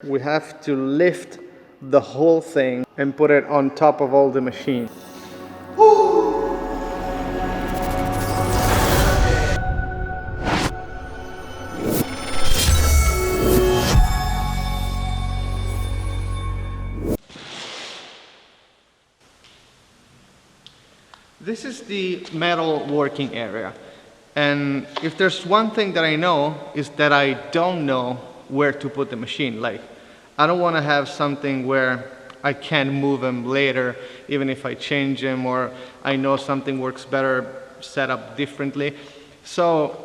We have to lift the whole thing and put it on top of all the machine. This is the metal working area. And if there's one thing that I know is that I don't know where to put the machine. Like, I don't want to have something where I can't move them later, even if I change them, or I know something works better set up differently. So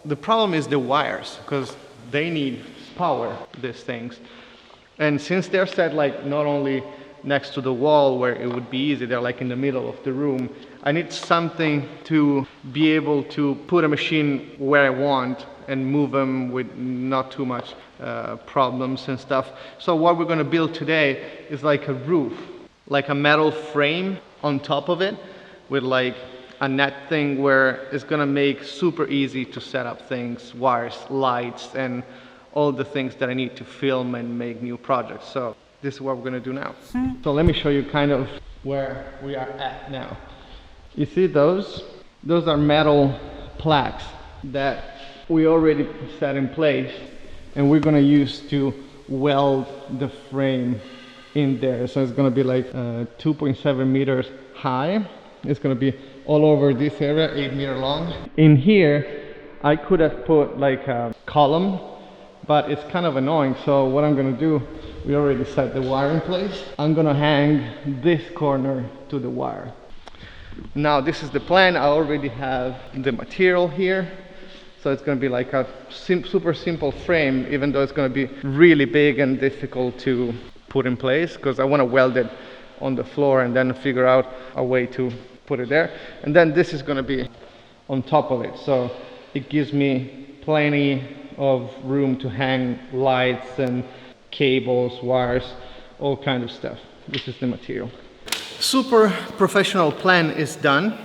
the problem is the wires, because they need power, these things. And since they're set like not only next to the wall where it would be easy, they're like in the middle of the room, I need something to be able to put a machine where I want and move them with not too much problems and stuff. So what we're going to build today is like a roof, like a metal frame on top of it with like a net thing where it's going to make super easy to set up things, wires, lights, and all the things that I need to film and make new projects. So this is what we're going to do now. So let me show you kind of where we are at now. You see those? Those are metal plaques that we already set in place, and we're going to use to weld the frame in there. So it's going to be like 2.7 meters high. It's going to be all over this area, 8 meter long. In here, I could have put like a column, but it's kind of annoying. So what I'm going to do, we already set the wire in place. I'm going to hang this corner to the wire. Now this is the plan. I already have the material here. So it's going to be like a super simple frame, even though it's going to be really big and difficult to put in place, because I want to weld it on the floor and then figure out a way to put it there. And then this is going to be on top of it. So it gives me plenty of room to hang lights and cables, wires, all kind of stuff. This is the material. Super professional plan is done,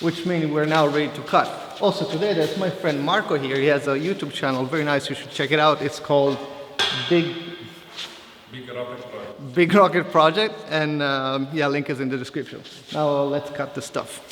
which means we're now ready to cut. Also today there's my friend Marco here. He has a YouTube channel, very nice, you should check it out. It's called Big Rocket Project, and yeah, link is in the description. Now let's cut the stuff.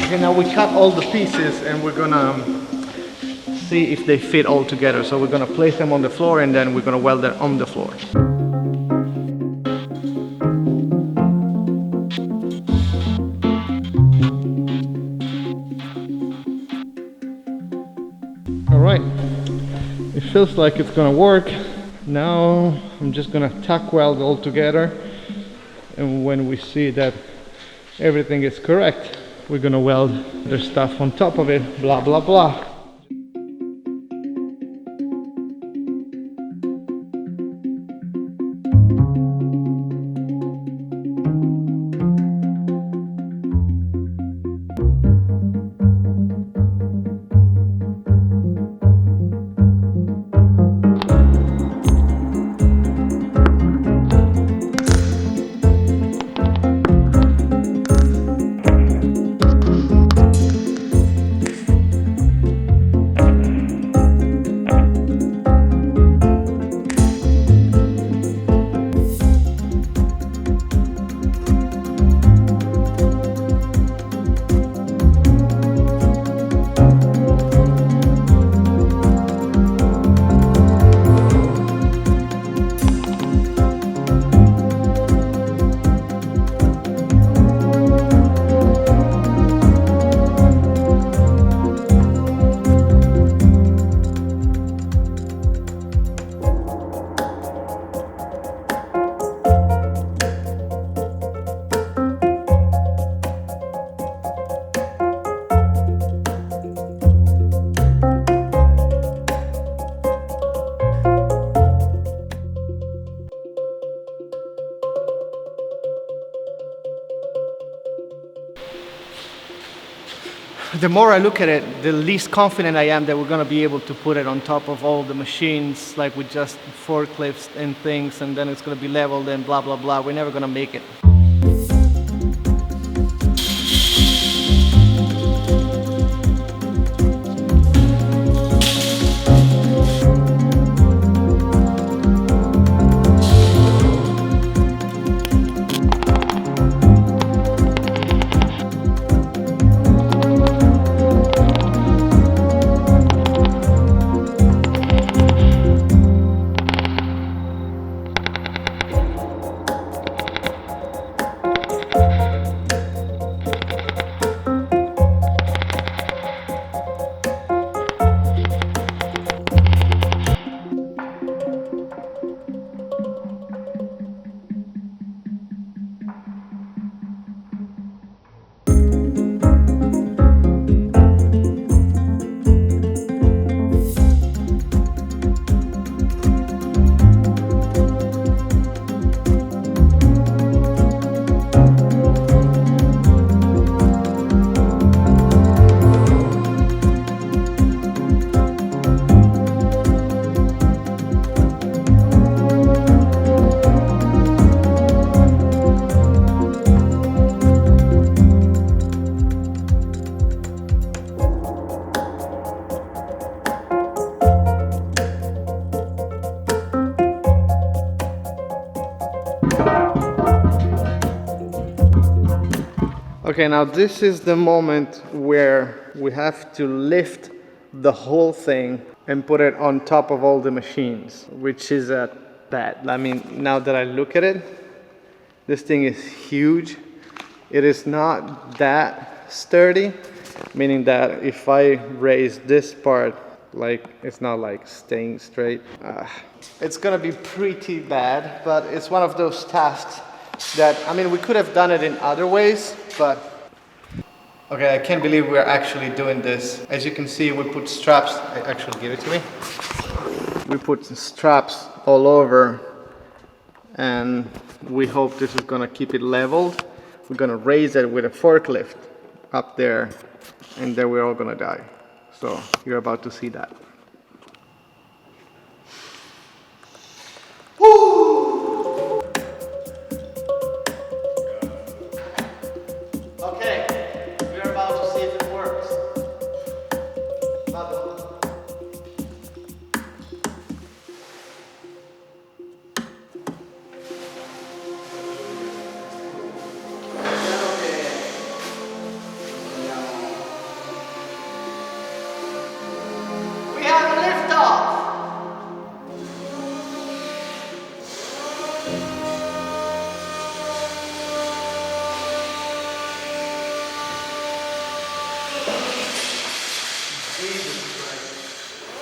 Okay, now we cut all the pieces and we're gonna see if they fit all together. So we're gonna place them on the floor and then we're gonna weld them on the floor. All right, it feels like it's gonna work. Now I'm just gonna tack weld all together, and when we see that everything is correct, we're gonna weld the stuff on top of it, blah blah blah. the more I look at it, the least confident I am that we're gonna be able to put it on top of all the machines, like with just forklifts and things, and then it's gonna be leveled and blah, blah, blah. We're never gonna make it. Okay, now this is the moment where we have to lift the whole thing and put it on top of all the machines, which is bad. I mean, now that I look at it, this thing is huge. It is not that sturdy, meaning that if I raise this part, like, it's not like staying straight. It's gonna be pretty bad, but it's one of those tasks that, I mean, we could have done it in other ways, but okay, I can't believe we're actually doing this. As you can see, we put straps. Actually, give it to me. We put straps all over, and we hope this is gonna keep it leveled. We're gonna raise it with a forklift up there, and then we're all gonna die. So you're about to see that.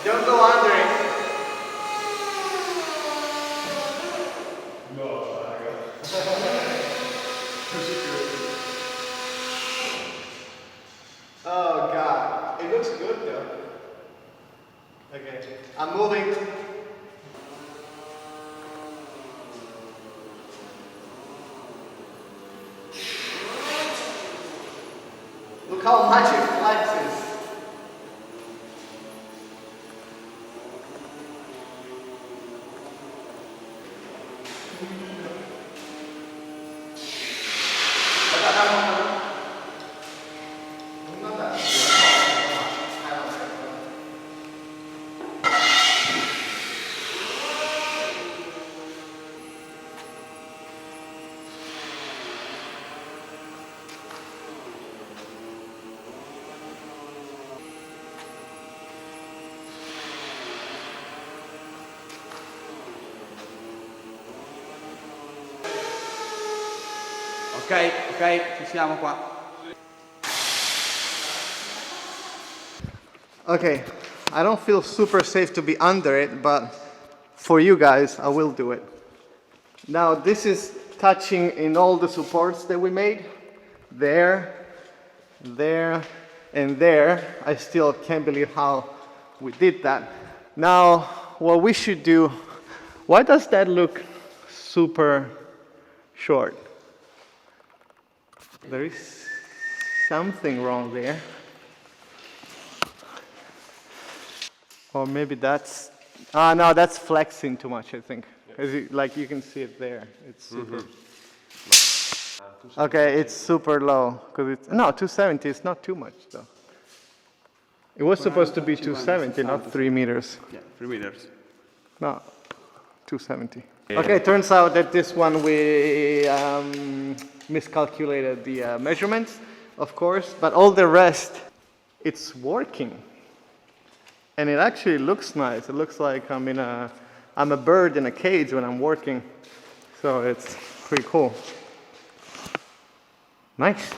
Don't go under it. No, I got it. Oh God, it looks good though. Okay, I'm moving. Look how much it flexes. Ok, ci siamo qua. Okay, I don't feel super safe to be under it, but for you guys, I will do it. Now this is touching in all the supports that we made. There, there, and there. I still can't believe how we did that. Now, what we should do, why does that look super short? There is something wrong there. Or maybe that's, no, that's flexing too much, I think. Like you can see it there, it's super. Okay, it's super low, because it's, no, 270 is not too much though. It was supposed to be 270, not 3 meters. Yeah, 3 meters. No, 270. Okay, turns out that this one we miscalculated the measurements, of course, but all the rest, it's working. And it actually looks nice. It looks like I'm a bird in a cage when I'm working. So it's pretty cool. Nice.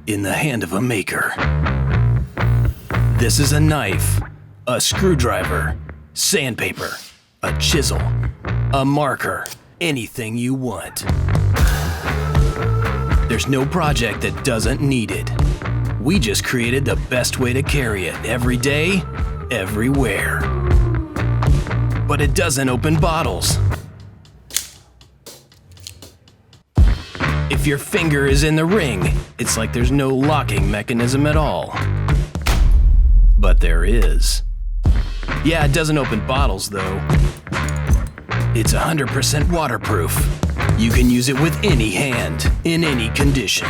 In the hand of a maker. This is a knife, a screwdriver, sandpaper, a chisel, a marker, anything you want. There's no project that doesn't need it. We just created the best way to carry it every day, everywhere. But it doesn't open bottles. If your finger is in the ring, it's like there's no locking mechanism at all. But there is. Yeah, it doesn't open bottles though. It's 100% waterproof. You can use it with any hand, in any condition.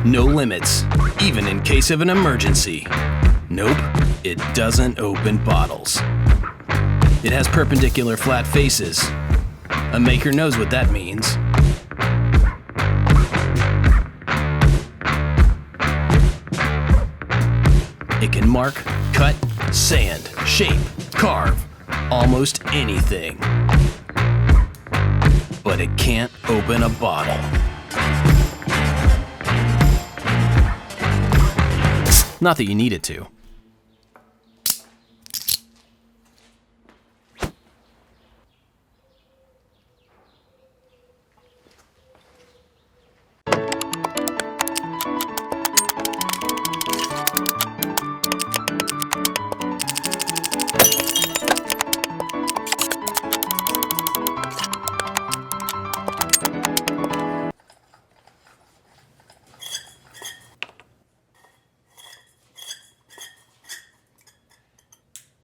No limits, even in case of an emergency. Nope, it doesn't open bottles. It has perpendicular flat faces. A maker knows what that means. It can mark, cut, sand, shape, carve, almost anything. But it can't open a bottle. Not that you need it to.